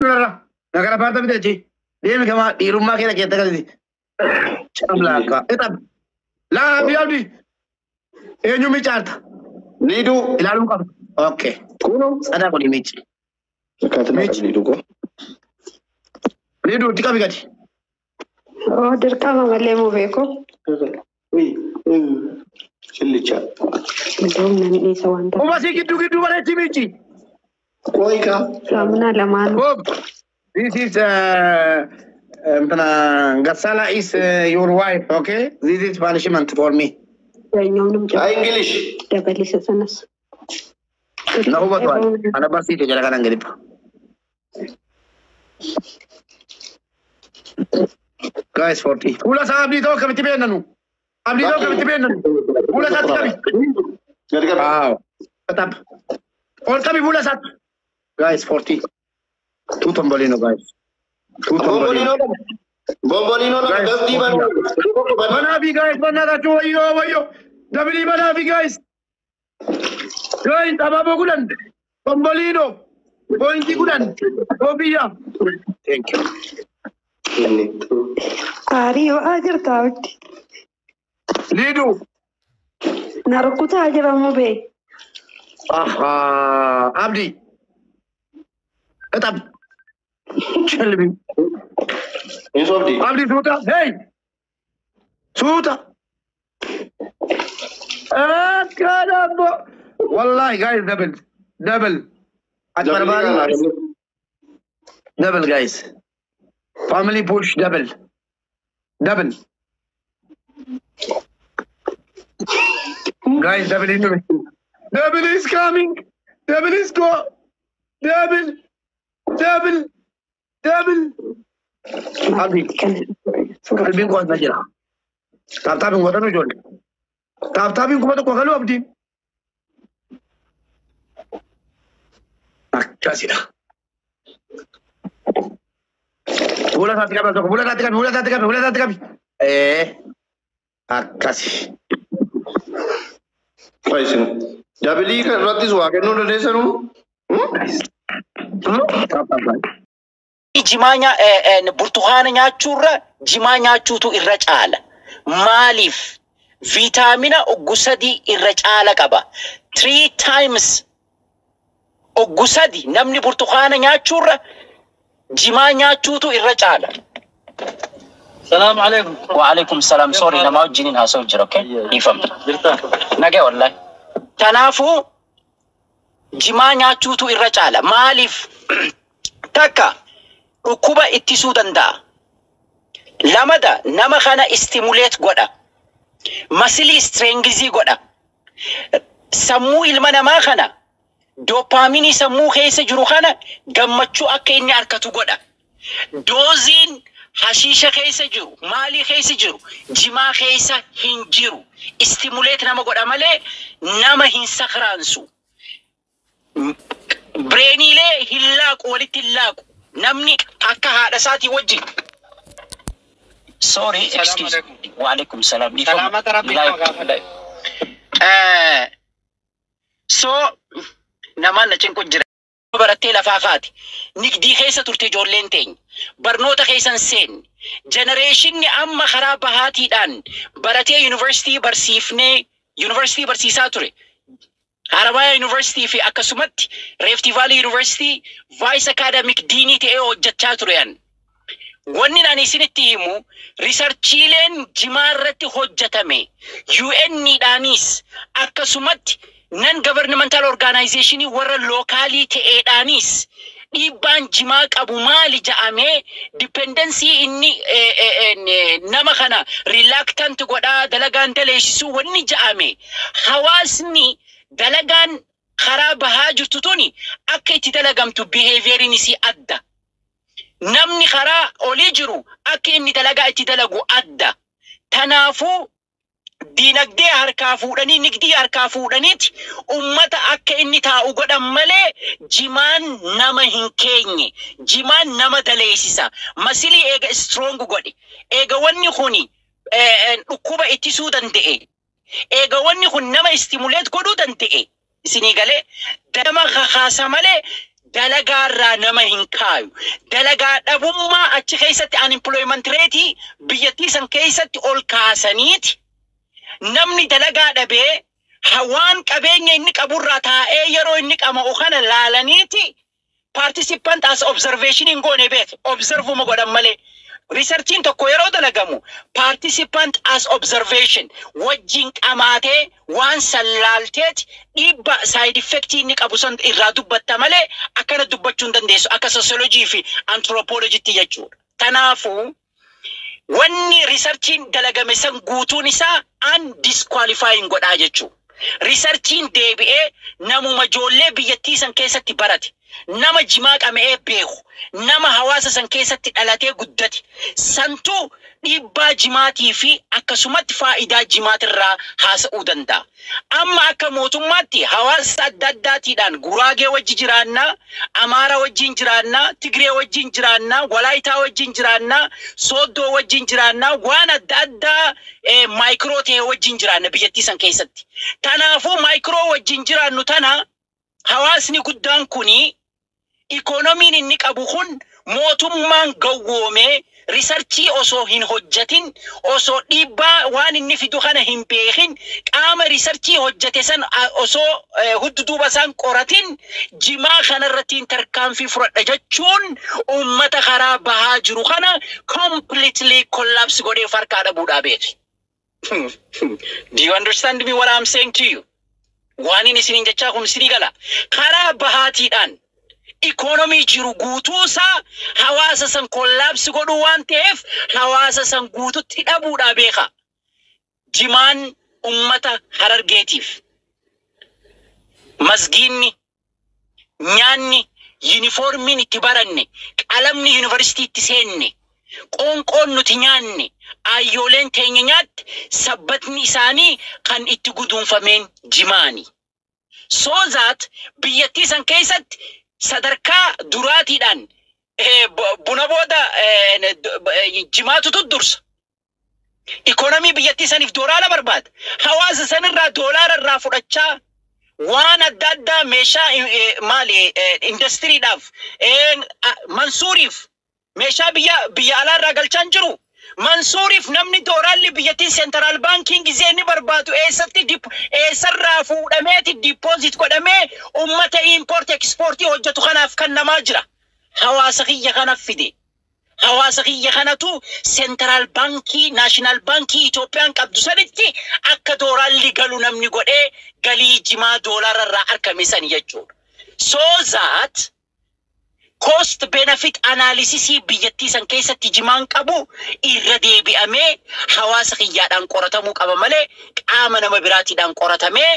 Nagara parta bitaji. Dia kama di rumah kita kali. Camlaka. Etab. La bialbi. Nyumi charta. Lidu. Ilalum kam. Okay. Kuno ada ko limit. Katana lidu ko. Lidu tika bigati. Oh, dirqama malee moo beeku? Chillicha. Muddin nan isa wanta. Uma si gitu bare timichi. Koika. Samuna lamaan. Oh, this is Gasala is your wife, okay? This is punishment for me. Nyom English. dabalisa sanas. Na huwa tuan. Ana basi ke jala kana ngelipa. Guys 40. Ula sa abdi to kami tibe nanu. Abdi to kami tibe nanu. Ula sa kami. Wow. Tetap. Or kami ula sa. Guys 40. Two tombolino guys. Two tombolino. Bombolino na gasti banu. Banabi guys, banana chuo yo. Dabili banabi guys. Guys, tababo gulan. Tombolino. Pointi gulan. Obia. Thank you. Ariyo ajirta wati. Lidu. Narukuta ajira mo be. Aha, Abdi. Tetap. Chelbi. Yes, Abdi. Abdi suta. Hey. Suta. Caramba. Wallahi guys, double. Akbar bari. Double guys. Family push double. Guys, double into me. Double is coming. Double is go. Double. Abdi. Kalbin ko na jira. Tapin ko tanu jol. Tapin ko to ko galu Abdi. Akasida. Bola satu kami. Akasi. Paisin. Jabili kan rati suwa kenno da desanu. Jimaa burtukaana nyaachuurra jimaa nyaachuutu irra caala. Maaliif viitaamina oggusadi irra caala qaba. 3 times oggusadi namni burtukaana nyaachuurra jimaa nyaachuutu irra caala. السلام عليكم. وعليكم السلام. سوري لما وجنين هاسوجر اوكي يفهم نجا والله تنافو jimaa nyaachuutu irra caala. Maaliif takka dhukkuba ittisuu danda'a. Lamada nama kana stimulate godha. Masilii strengizii godha. Sammuu ilma namaa kana dopaaminii sammuu keessa jiru kana gammachuu akka inni harkatu godha. Dooziin hashiisha keessa jiru maalii keessa jiru jimaa keessa hin jiru. Stimulate nama godha malee nama hin sakraansu. Brainile hillaaqu walitti hillaaqu namni akka haadha isaatii wajjin. Sorry, excuse me. Wa alaikum salam. سلامة ربي So naman na cinku jira barattee lafaa kaati. Nigdii keessa turte ijoolleen teenya. Barnoota keessan seen. Generationni amma karaa bahaatiidhaan baratee university barsiisaa ture. Haramaya University fi akkasumatti Rift Valley University Vice Academic Dean ta'ee hojjechaa ture yan. Wanni ani isinitti himu researchiileen jimaa irratti hojjetame UN dhaanis akkasumatti non-governmental organization warra locally ta'eedhaanis dhiibbaan jimaa qabu maali ja'amee dependency inni nama kana reluctant godhaa dalagaan daleessisu wanni ja'ame hawaasni dalagaan karaa bahaa jirtu tuni akka itti dalagamtu behavioriin isii adda. Namni karaa olii jiru akka inni dalagaa itti dalagu adda. Tanaafuu dinagdee harkaa fuudhanii nigdii harkaa fuudhaniiti ummata akka inni taa'u godhan malee jimaan nama hin keenye. Jimaan nama daleessisa. Masilii eega strong godhe. Eega wanni kuni dhukkuba ittisuu danda'e. Eega wanni kun nama stimulate godhuu danda'e. Isinii galee nama kakaasa malee dalagaa nama hin kaayu. Dalagaa dhabummaa achi keessatti unemployment rate biyyattii san keessatti ol kaasaniiti. Namni dalagaa dhabee hawaan qabeenya inni qaburraa taa'ee yeroo inni qama'u kana laalaniiti participant as observation in goone beek observe mo godhan malee. Researching tokko yeroo dalagamu participant as observation wajjin qamaatee waan sallaalteet dhibba side effect inni qabu san irraa dubbatta malee akkana dubbachuu hin dandeessu akka sociology fi anthropology tti jechuudha. Kanaafuu wanni researching dalagame san guutuun isaa undisqualifying godhaa jechuudha. Researching deebi'ee namuma ijoollee biyyattii san keessatti barate. Nama jimaa qama'ee beeku nama hawaasa san keessatti dhalatee guddate santu dhiibbaa jimaatii fi akkasumatti faayidaa jimaatirraa haasa'uu danda'a. Amma akka mootummaatti hawaasa adda addaatiidhaan Guraagee wajji jiraannaa, Amaara wajjin jiraannaa, Tigree wajjin jiraannaa, Walaayitaa wajjin jiraannaa, Sooddoo wajjin jiraannaa, waan adda addaa maayikiroo ta'e wajjin jiraanna biyyattii san keessatti. Kanaafuu maayikiroo wajjin jiraannu tana hawaasni guddaan kuni ikonomiin inni qabu kun mootummaan gawwoomee researchii osoo hin hojjatin osoo dhiibbaa waan inni fidu kana hin beekin qaama researchii hojjate san osoo hudduuba san qoratin jimaa kanarratti tarkaanfii fudhadha jechuun ummata karaa bahaa jiru kana completely collapse godhee farkaa dhabuudhaa beeki. Do you understand me what I'm saying to you? Waan inni isiniin jechaa kun isinii gala. Karaa bahaatiidhaan economy jiru guutuusaa hawaasa san collapse godhu waan ta'eef hawaasa san guututti dhabuudhaa beeka. Jimaan ummata Harargeetiif masgiinni nyaanni uniformiin itti baranne qalamni university itti seenne qoonqoon nuti nyaanne ayyooleen teenya nyaatti sabbatni isaanii kan itti guduunfameen jimaani. So that biyyattii san keessatti sadarkaa duraatiidhaan buna booda jimaatutu dursa. Ikonomii biyyattii saniif doolaara barbaada. Hawaasa sanirraa doolaara irraa fudhachaa waan adda addaa meeshaa maali industiriidhaaf Mansuuriif meeshaa biyya alaarraa galchaan jiru. Mansuuriif namni dooraalli biyyattiin Central Banking gisee inni barbaadu eessarraa fuudhameeti deposit godhamee ummata import export hojjetu kanaaf kan namaa jira. Hawaasa kiyya kanaaf fide. Hawaasa kiyya kanatu Central Banking National Banking Itoophiyaan qabdu sanitti akka dooraalli galu namni godhee galii jimaa doolaararraa argamesan jechuudha. So that cost benefit analysis biyyattii san keessatti jimaan qabu irra deebi'amee hawaasa kiyyaadhaan qoratamuu qaba malee qaama nama biraatiidhaan qoratamee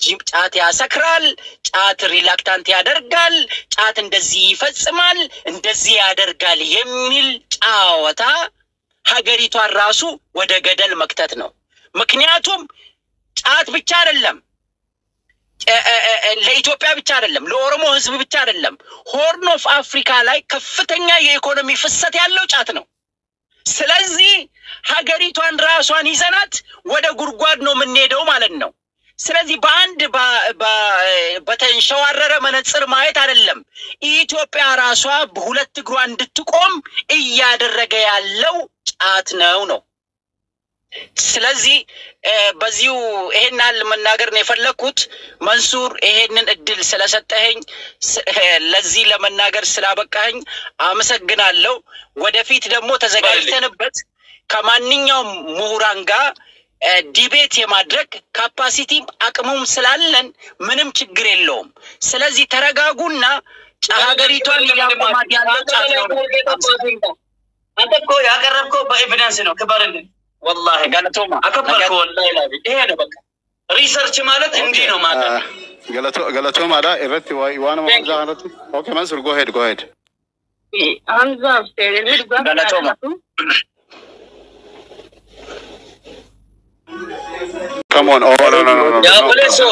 ጫት ያሰክራል ጫት ሪላክታንት ያደርጋል ጫት እንደዚህ ይፈጽማል እንደዚህ ያደርጋል የሚል ጫወታ ሀገሪቷን ራሱ ወደ ገደል መክተት ነው። ምክንያቱም ጫት ብቻ አይደለም ለኢትዮጵያ ብቻ አይደለም ለኦሮሞ ህዝብ ብቻ አይደለም ሆርን ኦፍ አፍሪካ ላይ ከፍተኛ የኢኮኖሚ ፍሰት ያለው ጫት ነው። ስለዚህ ሀገሪቷን ራሷን ይዘናት ወደ ጉርጓድ ነው የምንሄደው ማለት ነው። ስለዚህ በአንድ በተንሸዋረረ መነጽር ማየት አይደለም ኢትዮጵያ ራሷ በሁለት እግሯ እንድትቆም እያደረገ ያለው ጫት ነው። ስለዚህ በዚሁ ይሄናል መናገር ነው የፈለኩት። መንሱር ይሄንን እድል ስለሰጠኸኝ ለዚህ ለመናገር ስላበቃኸኝ አመሰግናለሁ። ወደፊት ደግሞ ተዘጋጅተንበት ከማንኛውም ምሁራን ጋር ዲቤት የማድረግ ካፓሲቲ አቅሙም ስላለን ምንም ችግር የለውም። ስለዚህ ተረጋጉና ሀገሪቷን ያቆማት ያለው ጫት ነው። አንተ እኮ ያቀረብከው በኤቪደንስ ነው። ክበርልን والله غلطوما اكبرك والله لا ايه انا بقى ريسيرش ማለት እንዲህ ነው ማለት غلطوما دا እረቲ ዋና ማዛ غلط اوكي منصور go ahead አንዛ ስቴሪል غلطوما come on oh no ya poleso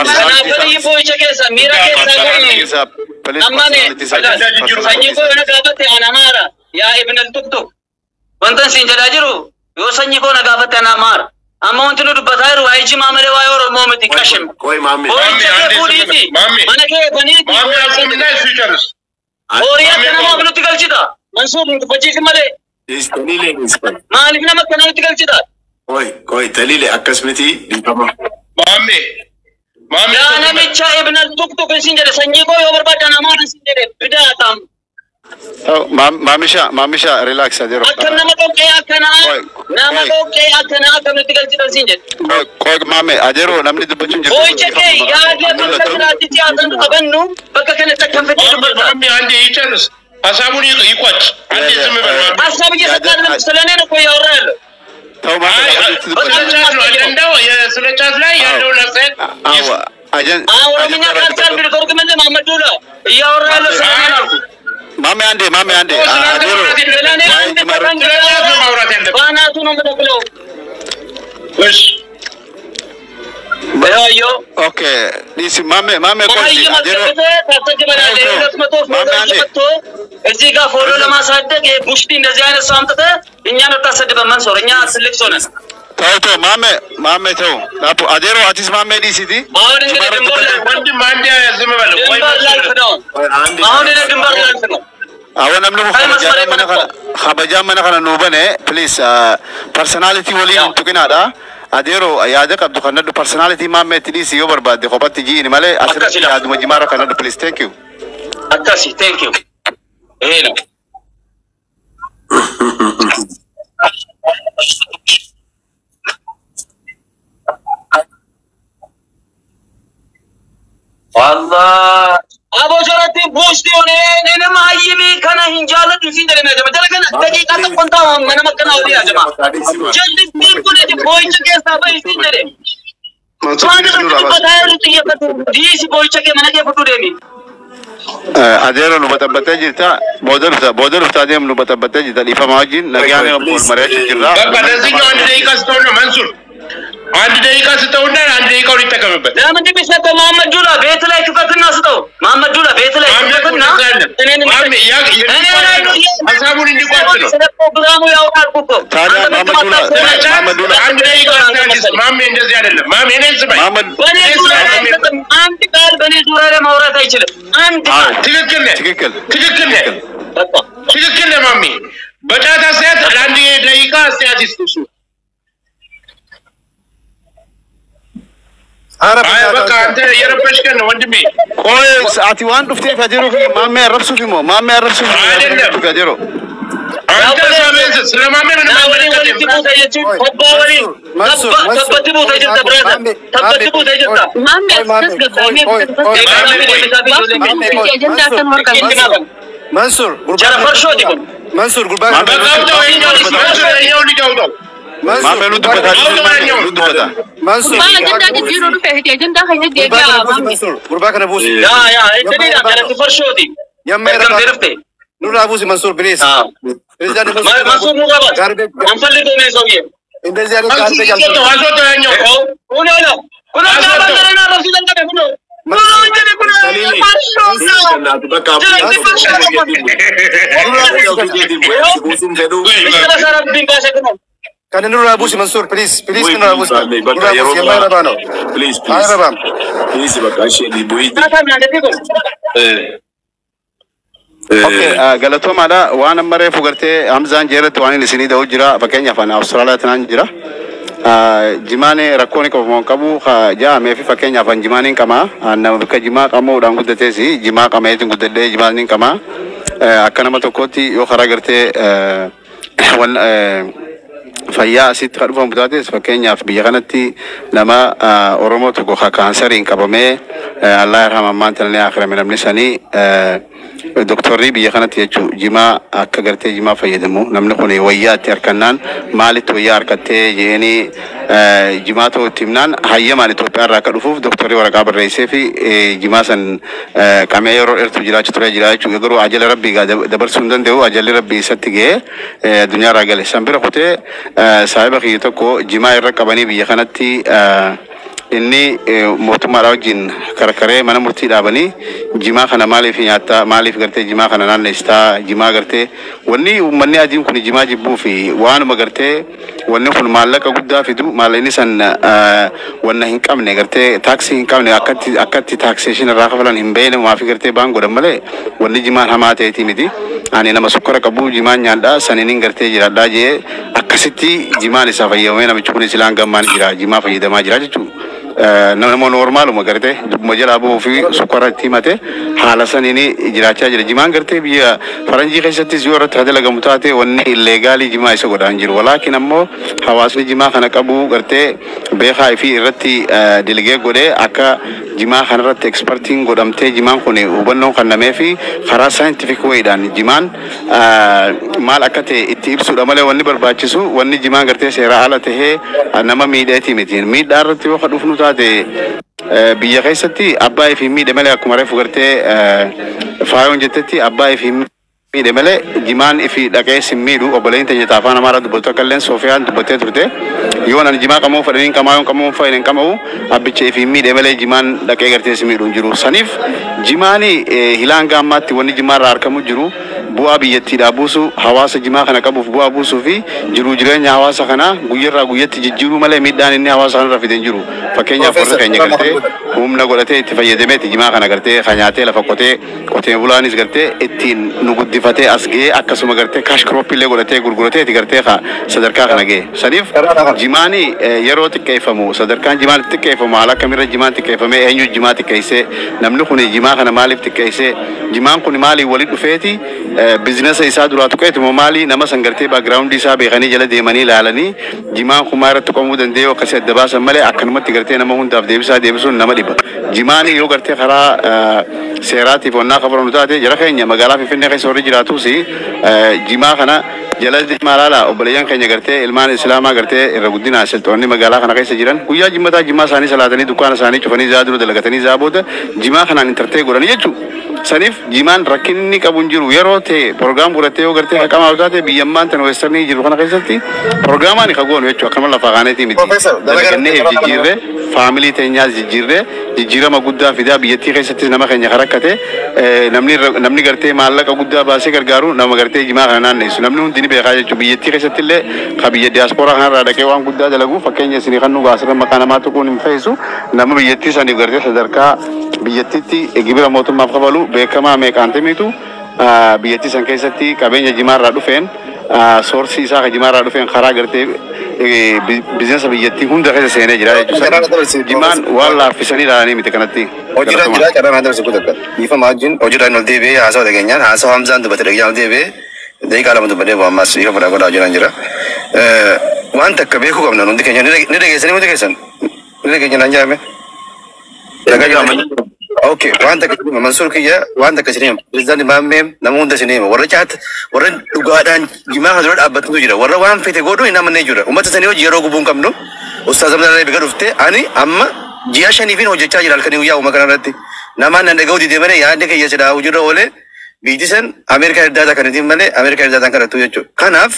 ana bari boicha ke samira ke sagani amane sanyi ko na gabate anamara ya ibn al-tuktuk wantan sinjala jiru yo sanyi ko na gabate anamara أما أنت نود بتاعي رواي جماعة ملي وايور مومتي كشم كوي مامي مامي أنا كي بنيت مامي أقوم من ناس فيتشرز أوريا كنا ما بنو تقول كذا منصور أنت بتجي ملي تليلي ما علينا ما كنا تقول كذا كوي تليلي أكسمتي ديتما مامي يا أنا متشا ابن التوك سنجر سنجيكو يوبر بدنا ما نسنجر بدأ تام ماميشا ريلاكس أديرو أكنا ما توقي أكنا نما توقي أكنا كم تقول كذا سنجر كوي مامي أديرو نمني دبتشون جرو كوي شكي يا أجل من كذا تجي أبنو بقى كنا تكلم في تجربة مامي عندي إيشانس أساموني يقوت عندي زمي بالمامي أسامي جسد من سلانين كوي أورال تو مامي أجندة يا سلطة لا يا دولا سيد أجن ورمينا كارتال بالكورك من محمد دولا يا أورال سلانين مامي عندي أديرو بانا تو نمبر بلو بس بيو اوكي ديسي مامي ما كويس هي أديرو تجيب لنا رسمته فوتو إزيكا فولو لما صدق بوشتي نزيان سامته إني أنا تصدق بمنصور إني أسلكسونه تو مامي تو لابو أديرو أتيس مامي ديسي دي عندي ماندي زمي بالو أولا نملو خبجا من خنا نوبنة بليز personality ولي نتوكين هذا أديرو يادك عبد الخالد personality ما متليسي يوبر بعد خبط تجي نمالي أصلا ياد مجمارة خنا بليز thank you أكاسي thank you هنا والله أبو جراتي بوشتي ونين أنا ما يمي كنا هنجالة تنسين دري ماذا مثلا كنا دقيقة تقنطا من ما كنا أولي يا جماعة جلد بيكون يجي بويش كيس تابا يسين دري ما نقدر نتبادل رتيه كتو ديسي بويش كي منا كي فتو ديمي أديرو نبتة جرتا بودر فتاديم نبتة جرتا ليفا ماجين نرجعني نقول مريش جرا بس نسيج عندي دقيقة ستون منصور عندي دقيقة ستون عندي دقيقة وريتا كم بس لا من دي بس تو محمد جولا بيت لا كفتنا ستو محمد جولا بيت لا كفتنا مامي يا أسامون إني قاتلو program يا أولاد كوكو تارا محمد جولا عندي دقيقة مامي إنجاز يعني مامي نسمع محمد بني جولا أنت قال بني جولا ما ورا تيجي أنت تكلم مامي بتاتا سيد عندي دقيقة سياسي بقى أنت يربش كنا وندمي كويس أتوان دفتي كجرو في مامي ربسو في مامي ربسو في كجرو أنت سامي سلامي من ولي تبو تيجي خبا ولي تبا تبو تيجي تبرد تبا تبو تيجي منصور جرا فرشو ديكم منصور قربان ما بينو دبتا منصور ما أجندة كتير ولا فيه أجندة هي ديجا منصور قربان أبوسي يا أنت ليه أنا تفرشو دي يا ميرا نور أبوسي منصور بليز منصور مغابات أم فلتو من سويه إنت زيادة كان نور أبوسي منصور بليز نور أبوسي يا ميرا بانو بليز بليز بقى شيء اللي بويد اوكي غلطوم على وانا مره فغرتي امزان جيرت واني لسني دو جرا فكانيا فانا استراليا تنان جرا جماني ركوني كو كابو خا جا مي في فكانيا فان جماني كما انا بك جما كما ودان غدتي سي جما كما يتن غدده جماني كما اكنا متوكوتي يو خراغرتي ون فيا سيت خربون بداتس فكانيا في بيغنتي لما اورومو تو خا كانسرين كبمه الله يرحمه مانتني اخر من ابنساني دكتور ريبي يخنت يجو جما أكغرت جما فيدمو نمن خوني ويات يركنان مالت ويار كتة يعني جماعته تمنان هيا مالت وبيار راكلوف دكتور ورقاب الرئيس في جما سن كمير ارتجلا تطلع جلا يجرو عجل ربي قاد دبر سندن ده عجل ربي ستجه الدنيا راجل سامبر خطة صاحب خيطة كو جما يركبني بيخنتي inni mootummaa wajjin karkaree mana murtii dhaabanii jimaa kana maaliif nyaata maaliif gartee jimaa kana naanneessaa jimaa gartee wanni uummanni adiin kun jimaa jibbuu fi waanuma gartee wanni kun maallaqa guddaa fidu maallaqni san wanna hin qabne gartee taaksii hin qabne akkatti taakseshin irraa kafalan hin beekne maafi gartee baan godhan malee wanni jimaan hamaa ta'eeti miti ani nama sukkara qabu jimaan nyaadhaa saniin gartee jiraadhaa jee akkasitti jimaan isaa fayyadamee namichi kun silaan gammaan jira jimaa fayyadamaa jira jechuudha. Nama normaaluma gartee dubbuma jala aboo fi sukkara itti himate haala saniin jiraachaa jira. Jimaan gartee biyya faranjii keessattis yoo irratti dalagamu taate wanni illeegaalii jimaa isa godhaan jiru. Walaakin ammoo hawaasni jimaa kana qabu gartee beekaa fi irratti diligee godhee akka jimaa kanarratti ekspertiin godhamtee jimaan kun hubannoon kannamee fi karaa saayintifik wayiidhaan jimaan maal akka ta'e itti ibsuudha malee wanni barbaachisu wanni jimaan gartee seera ala tahee nama miidheetii miti. Miidhaa irratti yoo dhufnu taate biyya keessatti abbaa fi miidhe malee akkuma reefu gartee faayoon jettetti abbaa fi miidhe malee jimaan fi dhaqee simmiidhu obboleen teenya taafaan amaara dubbatu akka illee Soofiyaan dubbattee turte yoo nan jimaa qamoo fadhaniin qamaayoon qamoo fayyinen qamaa'u abbicha fi miidhe malee jimaan dhaqee gartee simmiidhu hin jiru. Saniif jimaani hilaan gaammaatti wanni jimaarraa harkamu jiru bu'aa biyyattiidhaa buusu hawaasa jimaa kana qabuuf bu'aa buusuu fi jiruu jireenya hawaasa kana guyyarraa guyyatti jijjiiruu malee miidhaan inni hawaasa kanarra fide hin jiru. Fakkeenyaaf warra keenya gartee humna godhatee itti fayyadameeti jimaa kana gartee kanyaatee lafa qotee bulaanis gartee ittiin nu guddifatee as ga'ee akkasuma gartee kaash kirooppillee godhatee gurgurateeti gartee sadarkaa kana ga'e. Saniif jimaani yeroo xiqqeeffamu sadarkaan jimaan xiqqeeffamu haala akkamirra jimaan xiqqeeffamee eenyu jimaa xiqqeessee namni kun jimaa kana maaliif xiqqeessee jimaan kun maaliif walitti dhufeeti biizinasa isaa duraa tuqeetu maali nama sangartee baagiraawundii isaa beekanii jala deemanii ilaalanii jimaan kun irratti qomuu danda'ee akkasii adda baasan malee akkanumatti gartee nama hundaaf deebisuun nama dhiba. Jimaan yoo gartee karaa seeraatiif wannaa qabamu taate jara keenya magaalaa Finfinnee keessa warri jiraatus jimaa kana jala deemaa laala obboleeyyan keenya gartee ilmaan islaamaa gartee irra guddinaa silxoonni magaalaa kana keessa jiran guyyaa jimmataa jimaa isaanii salaatanii dukkaana isaanii cufanii zaaduu dalagatanii zaaboota jimaa kanaan intartee godhanii jechuudha. Saniif jimaan rakkinni qabu hin jiru yeroo ta'e prograam godhattee yoo gartee haqamaa taate biyyammaan tan weessarnii jiru kana keessatti prograamaan ka goonu jechuudha akkama lafa kaaneetii miti. Dalagannee jijjiirree faamilii teenyaas jijjiirama guddaa fidaa biyyattii keessattis nama keenya karakkate namni gartee maallaqa guddaa baasee gargaaru nama gartee jimaa kana naanneessu namni hundi ni beekaa jechuudha biyyattii keessatti illee ka biyya diyaaspooraa kanarraa dhaqee waan guddaa dalagu fakkeenya isinii kan nu baasirra maqaa namaa tuquun hin fe'isu nama biyyattii saniif gartee sadarkaa biyyattitti gibira mootummaaf qabalu beekamaa meeqaante mitu biyyattii san keessatti qabeenya jimaarraa dhufeen soorsii isaa ka jimaarraa dhufeen karaa gartee biizinasa biyyattii hunda keessa seenee jira jechuudha. Jimaan waan laaffisanii ilaalanii miti kanatti. Hojiirra jira carraan adda bisu kutakka. Bifa maajin hojiirraan ol deebi'ee haasawa dhageenyaan haasawa Hamzaan dubbate dhageenyaan ol deebi'ee daqiiqaa lama dubbadee ammas ifa fudhaa godhaa jiran jira. Waan takka beekuu qabna hundi keenya ni dhageessanii hundi keessan ni dhageenya naan jaame. Okay, waan takka Mansuur kiyya waan takka sinima prezidaanti Maammee nama hunda sinima warra caat warra dhugaadhaan jimaa kana dura dhaabbatatu jira warra waan fete godhu hin amannee jira uummata sanii hojii yeroo gubuun qabnu ustaaz Abdallah Biga dhufte ani amma ji'a shaniifin hojjechaa jira halkanii guyyaa uuma kanarratti namaan nan dhaga'uu didee malee yaadni kiyya jedhaa hojiirra oolee biyyi san Ameerikaa Irdaataa kanatiin malee Ameerikaa Irdaataan kanattu jechuudha. Kanaaf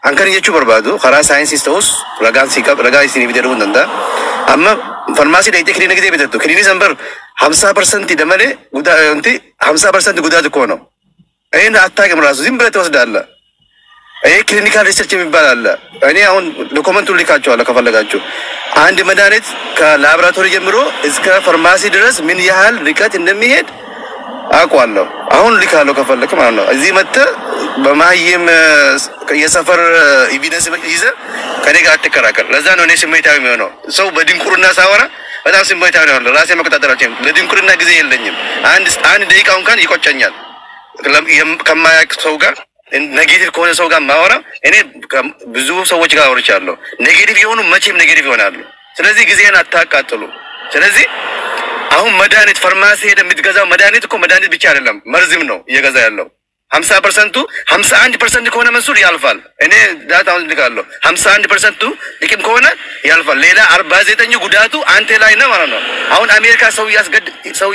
hankani jechuu barbaadu karaa saayinsiis ta'us ragaa isiniif jedhuu hin danda'a. Amma farmaasii dhayitee kiliina gidee bitattu kiliini san bar 50% damale gudaa yanti 50% gudaa tokko ነው አይን አታውቅም ራሱ ዝም ብለህ ትወስዳለህ ክሊኒካል ሪሰርች የሚባል አለ እኔ አሁን ዶክመንቱ ልካቸዋለሁ ከፈለጋችሁ አንድ መድኃኒት ከላቦራቶሪ ጀምሮ እስከ ፋርማሲ ድረስ ምን ያህል ርቀት እንደሚሄድ አውቃለሁ አሁን ልካለሁ ከፈለክ ማለት ነው እዚህ መጥተህ በማህየም የሰፈር ኤቪደንስ ይዘህ ከኔ ጋር አትከራከር ለዛ ነው እኔ ስሜታዊ የሚሆነው ሰው በድንቁርና ሳወራ በጣም ስሜታዊ ነው ራሴ መቆጣጠር አልችልም ለድንቁርና ጊዜ የለኝም አንድ ደቂቃ እንኳን ይቆጨኛል ከማያውቅ ሰው ጋር ኔጌቲቭ ከሆነ ሰው ጋር ማወራ እኔ ብዙ ሰዎች ጋር አወርቻለሁ ኔጌቲቭ የሆኑ መቼም ኔጌቲቭ ይሆናሉ ስለዚህ ጊዜን አታቃጥሉ ስለዚህ አሁን መድኃኒት ፋርማሲ ሄደ የምትገዛው መድኃኒት እኮ መድኃኒት ብቻ አይደለም መርዝም ነው እየገዛ ያለው 50% 51% ከሆነ መንሱር ያልፋል እኔ ዳታውን ልካለሁ 51% ልክም ከሆነ ያልፋል ሌላ 49 ጉዳቱ አንተ ላይ ነው ማለት ነው አሁን አሜሪካ ሰው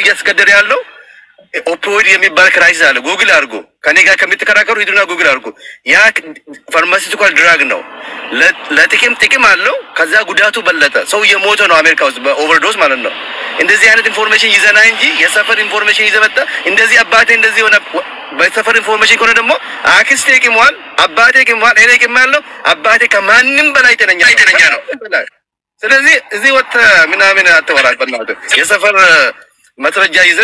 እያስገደደ ያለው ኦፖይድ የሚባል ክራይሲስ አለ። ጉግል አድርጎ ከኔ ጋር ከሚተከራከሩ ሂዱና ጉግል አድርጎ። ያ ፋርማሲቲካል ድራግ ነው። ለጥቅም አለው። ከዛ ጉዳቱ በለጠ። ሰው የሞተ ነው አሜሪካ ውስጥ በኦቨርዶስ ማለት ነው። እንደዚህ አይነት ኢንፎርሜሽን ይዘና እንጂ የሰፈር ኢንፎርሜሽን ይዘመጣ እንደዚህ አባቴ እንደዚህ ሆነ በሰፈር ኢንፎርሜሽን ከሆነ ደግሞ አክስቴ ቅሟል፣ አባቴ ቅሟል፣ እኔ ቅማለሁ። አባቴ ከማንም በላይ ጤነኛ ነው። ስለዚህ እዚህ ወጥ ምናምን አትወራጭ በእናትህ። የሰፈር መስረጃ ይዘ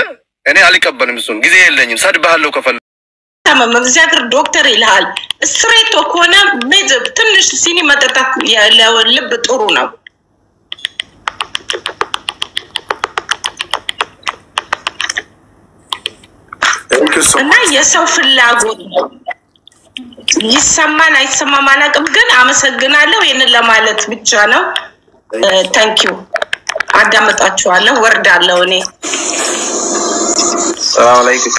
እኔ አልቀበልም። እሱን ጊዜ የለኝም። ሰድባለሁ ከፈለ መግዚያግር ዶክተር ይልሃል ስትሬት ከሆነ ትንሽ ሲኒ መጠጣት ለልብ ጥሩ ነው። እና የሰው ፍላጎት ይሰማን አይሰማም አላውቅም፣ ግን አመሰግናለሁ። ይሄንን ለማለት ብቻ ነው። ታንክ ዩ። አዳመጣችኋለሁ። ወርዳለሁ እኔ። ሰላም አለይኩም።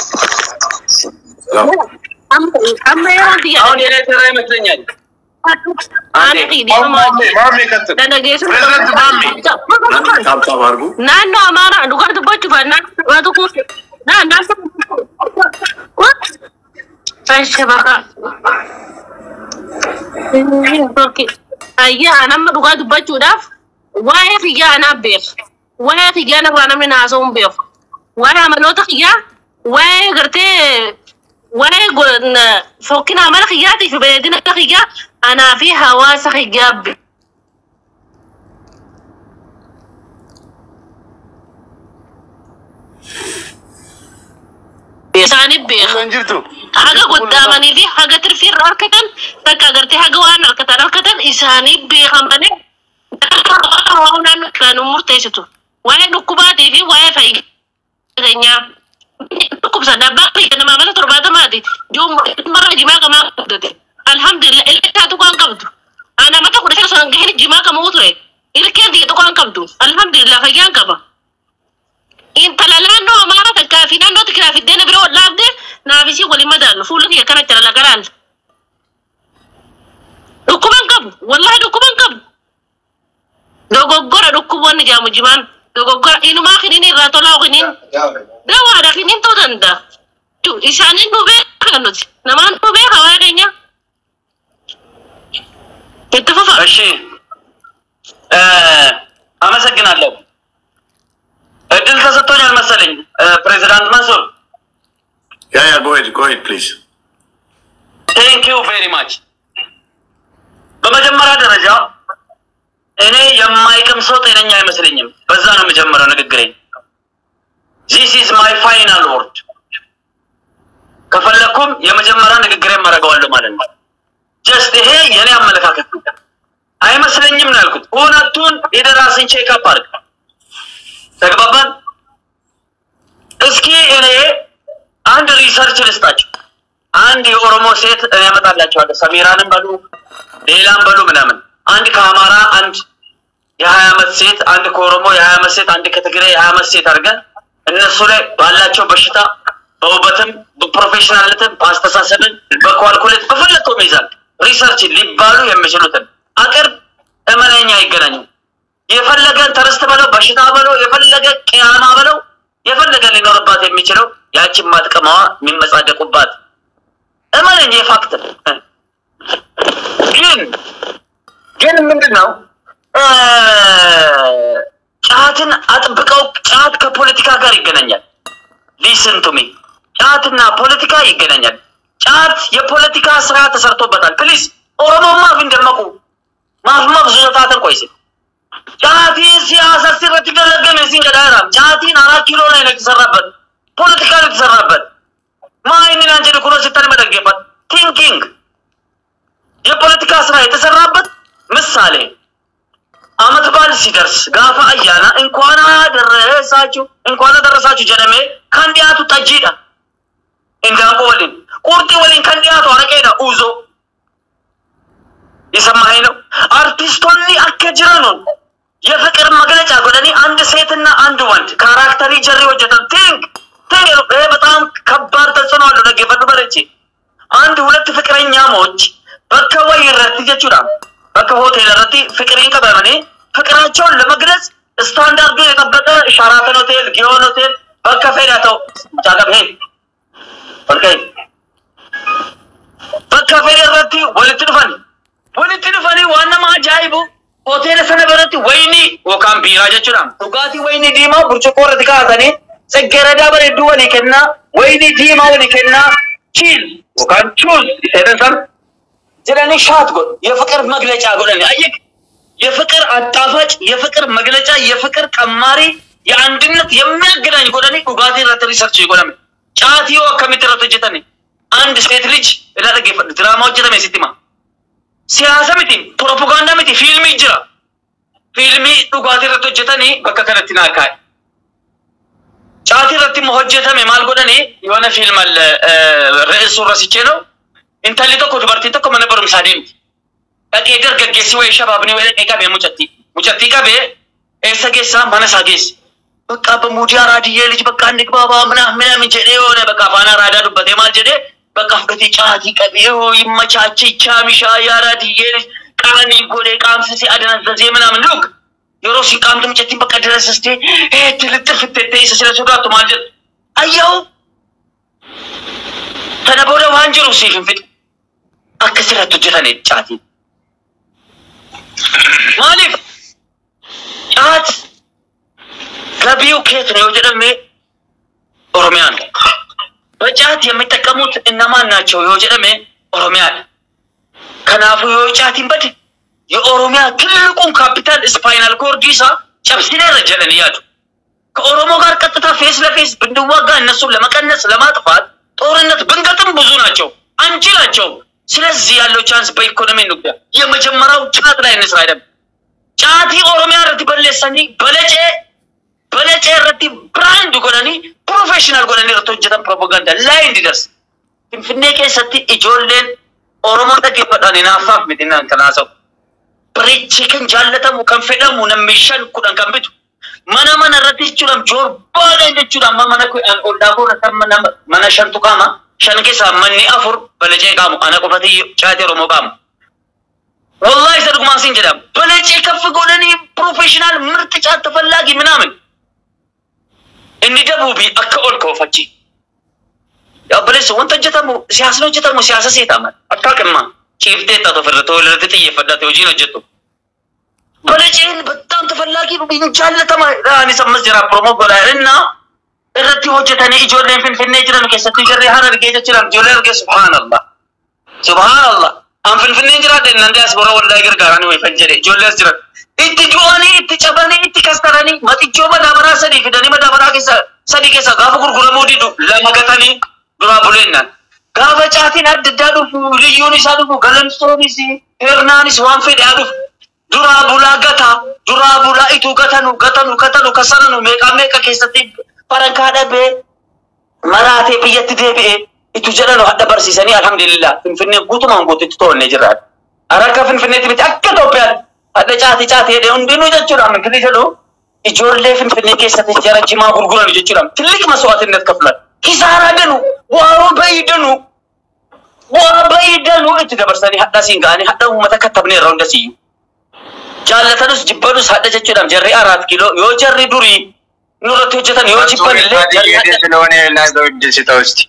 አሁን የኔ ተራ ይመስለኛል። ናኖ አማራ ዱጋር ትቦቹ ባና ወጡቁ ና በቃ አያ አናም ዱጋር ትቦቹ ዳፍ ዋይ ፍያና ቤፍ ዋይ ፍያና ባና ምናሶም ቤፍ ዋይ አመሎታ ፍያ ዋይ ገርቴ وانا فوقنا عمل خياتي في بلدنا خيا انا في حواس خياب ثاني بيخ حاجه قدامني دي حاجه ترفير اركتن تكغرتي حاجه وانا اركتن اساني بيخ امني وانا كانوا مرتيشتو وانا نكباتي في واي فايغنيا كوبسا دباقي انا ما عملت رباطه مادي يوم مره جماعه ما قدرت الحمد لله اللي كانوا كان قبضوا انا ما تاخذ فرصه نجهل الجماعه موتري اللي كان دي كان قبضوا الحمد لله فيان كبا انت لا لانه ما تكافينا نو تكافي الدين برو لابد نافسي ولي مدان فولك يا كانت لا قران ركوبان قبو والله ركوبان قبو دوغورا ركوبان جامو جمان دوغورا انو ما خنيني راتو لا خنين دوا لكن انتو دندا تو إساني نوبة كانوت نمان نوبة هوايرينيا اتفق እሺ አመሰግናለሁ። እድል ተሰጥቶኛል መሰለኝ ፕሬዝዳንት መንሱር። go ahead please. Thank you very much. በመጀመሪያ ደረጃ እኔ የማይቀም ሰው ጤነኛ አይመስለኝም። በዛ ነው የምጀምረው ንግግሬን። This is my final word. ከፈለኩም የመጀመሪያ ንግግሬን ማረጋዋለሁ ማለት ነው። just ይሄ የኔ አመለካከት አይመስለኝም ነው ያልኩት። ሁለቱን የደራስን ቼክ አፕ አድርግ። ተግባባን? እስኪ እኔ አንድ ሪሰርች ልስጣችሁ። አንድ የኦሮሞ ሴት እኔ አመጣላችኋለሁ። ሰሚራንም በሉ ሌላም በሉ ምናምን አንድ ከአማራ አንድ የ20 ዓመት ሴት አንድ ከኦሮሞ የ20 ዓመት ሴት አንድ ከትግሬ የ20 ዓመት ሴት አድርገን እነሱ ላይ ባላቸው በሽታ በውበትም በፕሮፌሽናልነትም በአስተሳሰብም በኳልኩሌት በፈለከው ሚዛን ሪሰርች ሊባሉ የሚችሉትን አቅርብ። እመነኛ አይገናኝም። የፈለገን ተረስተ በለው በሽታ በለው የፈለገ ቂያማ በለው የፈለገ ሊኖርባት የሚችለው ያቺን ማጥቀማዋ የሚመጻደቁባት እመነኛ ፋክት። ግን ምንድነው ጫትን አጥብቀው ጫት ከፖለቲካ ጋር ይገናኛል። ሊስን ቱ ሚ ጫትና ፖለቲካ ይገናኛል። ጫት የፖለቲካ ስራ ተሰርቶበታል። ፕሊዝ ኦሮሞማ እንደመቁ ማፍማ ብዙታተን ቆይስ ጫቲ ሲያሳ ሲረት ገለገመ ሲንገዳራ ጫቲን 4 ኪሎ ላይ ነው የተሰራበት ፖለቲካ ነው የተሰራበት ማይንን አንጀል ኩሮ ሲተር መደገፋት ቲንኪንግ የፖለቲካ ስራ የተሰራበት ምሳሌ አመት በዓል ሲደርስ ጋፋ አያና እንኳን አደረሳችሁ ጀነሜ ካንዲያቱ ጠጂዳ እንዳቆልን ቁርጢ ወሊን ካንዲያቱ አረቀና ኡዞ ይሰማኝ ነው። አርቲስቶኒ አከጅራ ነው የፍቅር መግለጫ ጎደኒ አንድ ሴትና አንድ ወንድ ካራክተሪ ጀሪ ወጀተን ቲንክ በጣም ከባድ ተጽዕኖ አለው። ለገፈቱ በረቺ አንድ ሁለት ፍቅረኛሞች በከወይ ረቲ ጀቹራ በከሆቴል ረቲ ፍቅሬን ከበመኔ ፍቅራቸውን ለመግለጽ ስታንዳርዱን የጠበቀ ሻራተን ሆቴል ጊዮን ሆቴል bakka fedhatoo jaaqabhee okay bakka fedhe irratti walitti dhufanii waan nama ajaa'ibu hoteela sana biratti wayinii yookaan biiraa jechuudha dhugaatii wayinii diimaa burcuqqoo irratti kaa'atanii saggeeradaa bareedduu walii kennaa wayinii diimaa walii kennaa chiil yookaan chuuz isheedhan san jedhanii shaat godhu የፍቅር መግለጫ godhani ayyik የፍቅር አጣፋጭ የፍቅር መግለጫ የፍቅር ቀማሪ የአንድነት የሚያገናኝ godhani dhugaatii irratti ሪሰርች godhame ጫቲዮ akkamitti irratti hojjetani አንድ ሴት ልጅ እዳደገ ድራማ hojjetame sitima siyaasa miti propaganda miti fiilmii jira fiilmii dhugaatii irratti hojjetanii bakka kanatti naakaa'e ጫቲ irratti immoo hojjetame maal godhani yoona fiilma re'eessu rasichee ነው intalli tokko dubartiin tokko mana barumsaa deemti dhaqee dargaggeessi wayii shabaabni wayii dhaqee qabee mucattii qabee eessa geessaa mana isaa geesse bakka በሙዲያ ራዲዬ ልጅ በቃ እንግባባ ምናምን ጀዴ ሆነ በቃ ፋና ራዳ ዱበቴ ማል ጀዴ በቃ ፍደቲ ጫቲ ቀቢው ይመቻች ቻሚሻ ያራዲዬ ልጅ ቃኒ ጎዴ ቃምስ ሲአደነዘዘ ምናምን ሉክ የሮሲ ቃምት ሙጨቲን በቃ ድረስ እስቲ ትልጥፍ ተተይስ ስለሱዳቱ ማል ጀዴ አያው ተነበረ ዋንጀሩ ሲፍንፍጥ አከስራቱ ጀታኔ ጫቲ ማሊፍ ጫት ገቢው ከየት ነው የወጀደሜ ኦሮሚያ ነው በጫት የሚጠቀሙት እነማን ናቸው የወጀደሜ ኦሮሚያ ከናፉ የጫቲን በድ የኦሮሚያ ትልቁን ካፒታል ስፓይናል ኮርዲሳ ጨብሲኔ ረጀለን ያዱ ከኦሮሞ ጋር ቀጥታ ፌስ ለፌስ ብንዋጋ እነሱን ለመቀነስ ለማጥፋት ጦርነት ብንገጥም ብዙ ናቸው አንችላቸው ስለዚህ ያለው ቻንስ በኢኮኖሚ ንግዳ የመጀመሪያው ጫት ላይ እንስራ አይደለም ጫቲ ኦሮሚያ ረቲ በለሰኒ በለጨ ረቲ ብራንድ ጎዳኒ ፕሮፌሽናል ጎዳኒ ረቶ ጀተን ፕሮፓጋንዳ ላይ እንዲደርስ ፍንፍኔ ከሰቲ ኢጆሌን ኦሮሞ ተገፈዳኒ ናፋፍ ምድና እንተናሰው ብሪቺ ከን ጃለተሙ ከንፈደሙ ነምሽን ኩዳን ከምብቱ ማና ረቲ ቹላም ጆር ባለ እንደቹላም ማና ኮ ኦልዳጎ ረተመና ማና ሸንቱ ካማ ሸንኬሳ ማኒ አፉር በለጨ ቃሙ አና ቆፈቲ ጫቲ ኦሮሞ ቃሙ والله سرقمان سنجدا بلچ كف ጎለኒ ፕሮፌሽናል ምርጥ ጫት ተፈላጊ ምናምን እንዲ ደቡቢ አከኦል ኮፈቺ ያው በለስ ወንተጀተሙ ሲያስነጀተሙ ሲያሰሰይታማ አታቀማ ቺፍቴ ተፈረቶ ለረጥጥ ይፈዳት ወጂ ነው ጀቱ በለጭን በጣም ተፈላጊ ነው እንቻለ ተማራኒ ሰምዝራ ፕሮሞ ጎላልና እረቲ ወጀተኔ ኢጆሌን ፍንፍኔ ጅራን ከሰቱ ጀሪ ሐረር ጌጀ ጅራን ጆለር ገ ሱብሃንአላህ am finfinne jirade nande asbora walla gargarani way fajjere jolles jira itti juani itti chabani itti kastarani maticho madabara sadi fidani madabara kesa sadi kesa gafu gurguramu didu lamagatani dura bulenna gafa chatin addadu liyuni sadu galan storisi hernanis wan fede adu dura bulagata dura bula itu gatanu kasaranu meka kesati paranka dabe marate biyatti debe itu jalan hadda barsisani alhamdulillah finfinne gutuman gotitu tonne jirat araka finfinne tibit akkatopian hadda chaati hede undinu jechura min kidi jedu ijolle finfinne kesati jara jima gurguran jechura tilik maswaatነት ከፍሏል ኪሳራ ደኑ ወበይደኑ እቲ ደበርሰኒ hadda ሲንጋኒ hadda ummata kattabne ራውንደሲ ጃለተንስ ጅበዱስ hadda jechuudam jarri 4 ኪሎ yo jarri duri ኑረቱ ጀተን yo ጅበን ስለሆነ ላይ ደው ደስታውስቲ